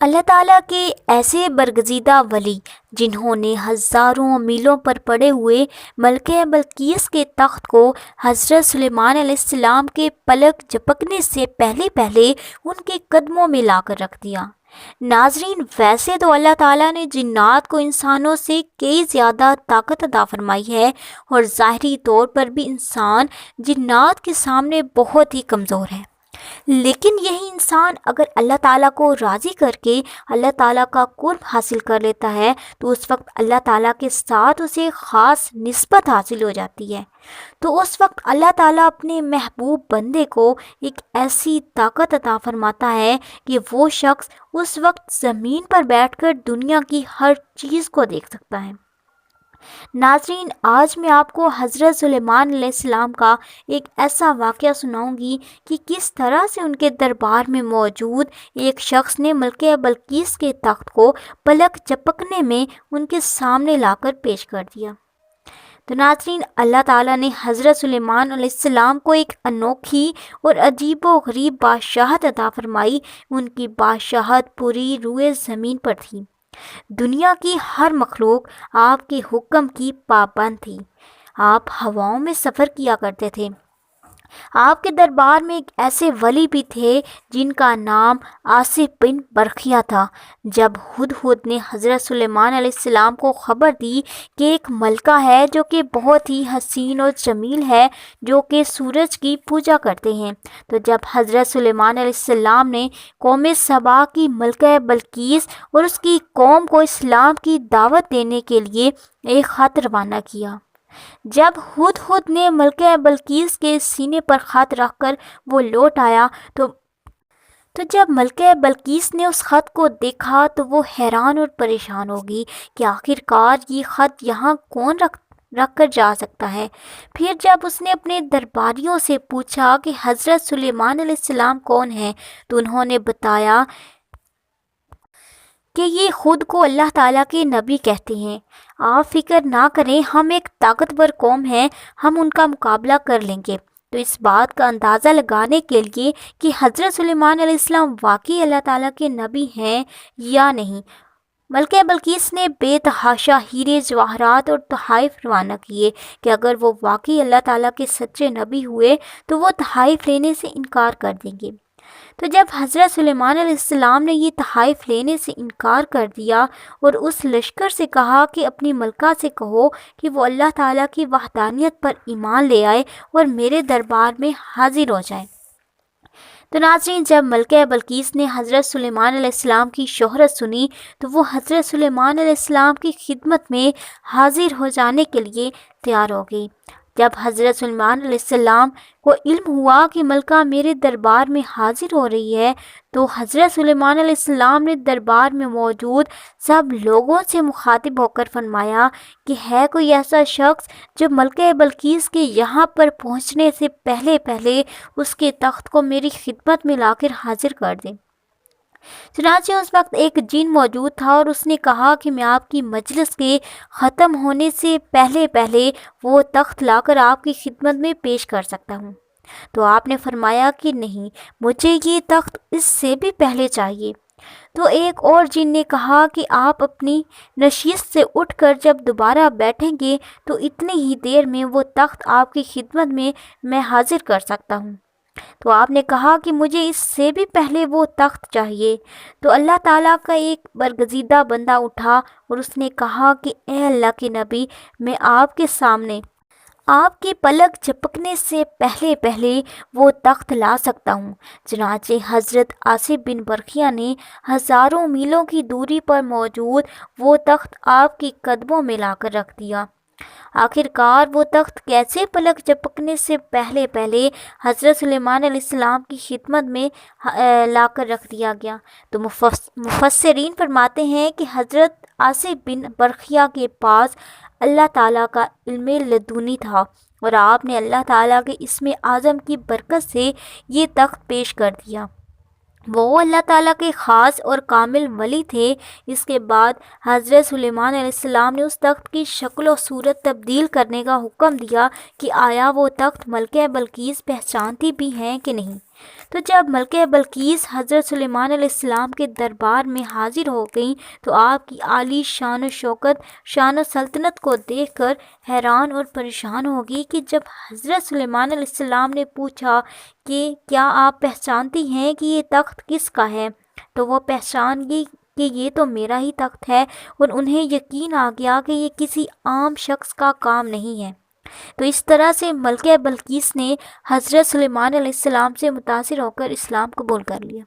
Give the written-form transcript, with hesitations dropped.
اللہ تعالیٰ کے ایسے برگزیدہ ولی جنہوں نے ہزاروں میلوں پر پڑے ہوئے ملکہ بلقیس کے تخت کو حضرت سلیمان علیہ السلام کے پلک جھپکنے سے پہلے پہلے ان کے قدموں میں لا کر رکھ دیا۔ ناظرین، ویسے تو اللہ تعالیٰ نے جنات کو انسانوں سے کئی زیادہ طاقت عطا فرمائی ہے، اور ظاہری طور پر بھی انسان جنات کے سامنے بہت ہی کمزور ہے، لیکن یہی انسان اگر اللہ تعالیٰ کو راضی کر کے اللہ تعالیٰ کا قرب حاصل کر لیتا ہے تو اس وقت اللہ تعالیٰ کے ساتھ اسے خاص نسبت حاصل ہو جاتی ہے۔ تو اس وقت اللہ تعالیٰ اپنے محبوب بندے کو ایک ایسی طاقت عطا فرماتا ہے کہ وہ شخص اس وقت زمین پر بیٹھ کر دنیا کی ہر چیز کو دیکھ سکتا ہے۔ ناظرین، آج میں آپ کو حضرت سلیمان علیہ السلام کا ایک ایسا واقعہ سناؤں گی کہ کس طرح سے ان کے دربار میں موجود ایک شخص نے ملکہ بلقیس کے تخت کو پلک جھپکنے میں ان کے سامنے لا کر پیش کر دیا۔ تو ناظرین، اللہ تعالیٰ نے حضرت سلیمان علیہ السلام کو ایک انوکھی اور عجیب و غریب بادشاہت عطا فرمائی۔ ان کی بادشاہت پوری روئے زمین پر تھی۔ دنیا کی ہر مخلوق آپ کے حکم کی پابند تھی۔ آپ ہواؤں میں سفر کیا کرتے تھے۔ آپ کے دربار میں ایک ایسے ولی بھی تھے جن کا نام آصف بن برخیا تھا۔ جب ہدہد نے حضرت سلیمان علیہ السلام کو خبر دی کہ ایک ملکہ ہے جو کہ بہت ہی حسین اور جمیل ہے، جو کہ سورج کی پوجا کرتے ہیں، تو جب حضرت سلیمان علیہ السلام نے قوم سبا کی ملکہ بلقیس اور اس کی قوم کو اسلام کی دعوت دینے کے لیے ایک خط روانہ کیا، جب ہدہد نے ملکہ بلقیس کے سینے پر خط رکھ کر وہ لوٹ آیا تو جب ملکہ بلقیس نے اس خط کو دیکھا تو وہ حیران اور پریشان ہوگی کہ آخر کار یہ خط یہاں کون رکھ کر جا سکتا ہے۔ پھر جب اس نے اپنے درباریوں سے پوچھا کہ حضرت سلیمان علیہ السلام کون ہیں تو انہوں نے بتایا کہ یہ خود کو اللہ تعالیٰ کے نبی کہتے ہیں۔ آپ فکر نہ کریں، ہم ایک طاقتور قوم ہیں، ہم ان کا مقابلہ کر لیں گے۔ تو اس بات کا اندازہ لگانے کے لیے کہ حضرت سلیمان علیہ السلام واقعی اللہ تعالیٰ کے نبی ہیں یا نہیں، ملکہ بلقیس نے بے تحاشا ہیرے جواہرات اور تحائف روانہ کیے کہ اگر وہ واقعی اللہ تعالیٰ کے سچے نبی ہوئے تو وہ تحائف لینے سے انکار کر دیں گے۔ تو جب حضرت سلیمان علیہ السلام نے یہ تحائف لینے سے انکار کر دیا اور اس لشکر سے کہا کہ اپنی ملکہ سے کہو کہ وہ اللہ تعالیٰ کی وحدانیت پر ایمان لے آئے اور میرے دربار میں حاضر ہو جائے، تو ناظرین، جب ملکہ بلقیس نے حضرت سلیمان علیہ السلام کی شہرت سنی تو وہ حضرت سلیمان علیہ السلام کی خدمت میں حاضر ہو جانے کے لیے تیار ہو گئی۔ جب حضرت سلیمان علیہ السلام کو علم ہوا کہ ملکہ میرے دربار میں حاضر ہو رہی ہے تو حضرت سلیمان علیہ السلام نے دربار میں موجود سب لوگوں سے مخاطب ہو کر فرمایا کہ ہے کوئی ایسا شخص جو ملکہ بلقیس کے یہاں پر پہنچنے سے پہلے پہلے اس کے تخت کو میری خدمت میں لا کر حاضر کر دے۔ چنانچہ اس وقت ایک جن موجود تھا اور اس نے کہا کہ میں آپ کی مجلس کے ختم ہونے سے پہلے پہلے وہ تخت لا کر آپ کی خدمت میں پیش کر سکتا ہوں۔ تو آپ نے فرمایا کہ نہیں، مجھے یہ تخت اس سے بھی پہلے چاہیے۔ تو ایک اور جن نے کہا کہ آپ اپنی نشست سے اٹھ کر جب دوبارہ بیٹھیں گے تو اتنی ہی دیر میں وہ تخت آپ کی خدمت میں حاضر کر سکتا ہوں۔ تو آپ نے کہا کہ مجھے اس سے بھی پہلے وہ تخت چاہیے۔ تو اللہ تعالیٰ کا ایک برگزیدہ بندہ اٹھا اور اس نے کہا کہ اے اللہ کے نبی، میں آپ کے سامنے آپ کے پلک جھپکنے سے پہلے پہلے وہ تخت لا سکتا ہوں۔ چنانچہ حضرت آصف بن برخیا نے ہزاروں میلوں کی دوری پر موجود وہ تخت آپ کے قدموں میں لا کر رکھ دیا۔ آخر کار وہ تخت کیسے پلک جھپکنے سے پہلے پہلے حضرت سلیمان علیہ السلام کی خدمت میں لا کر رکھ دیا گیا؟ تو مفسرین فرماتے ہیں کہ حضرت آصف بن برخیا کے پاس اللہ تعالیٰ کا علم لدنی تھا اور آپ نے اللہ تعالیٰ کے اسم اعظم کی برکت سے یہ تخت پیش کر دیا۔ وہ اللہ تعالیٰ کے خاص اور کامل ولی تھے۔ اس کے بعد حضرت سلیمان علیہ السلام نے اس تخت کی شکل و صورت تبدیل کرنے کا حکم دیا کہ آیا وہ تخت ملکہ بلقیس پہچانتی بھی ہیں کہ نہیں۔ تو جب ملکہ بلقیس حضرت سلیمان علیہ السلام کے دربار میں حاضر ہو گئیں تو آپ کی عالی شان و شوکت، شان و سلطنت کو دیکھ کر حیران اور پریشان ہو گئی کہ جب حضرت سلیمان علیہ السلام نے پوچھا کہ کیا آپ پہچانتی ہیں کہ یہ تخت کس کا ہے، تو وہ پہچان گئی کہ یہ تو میرا ہی تخت ہے، اور انہیں یقین آ گیا کہ یہ کسی عام شخص کا کام نہیں ہے۔ تو اس طرح سے ملکہ بلقیس نے حضرت سلیمان علیہ السلام سے متاثر ہو کر اسلام قبول کر لیا۔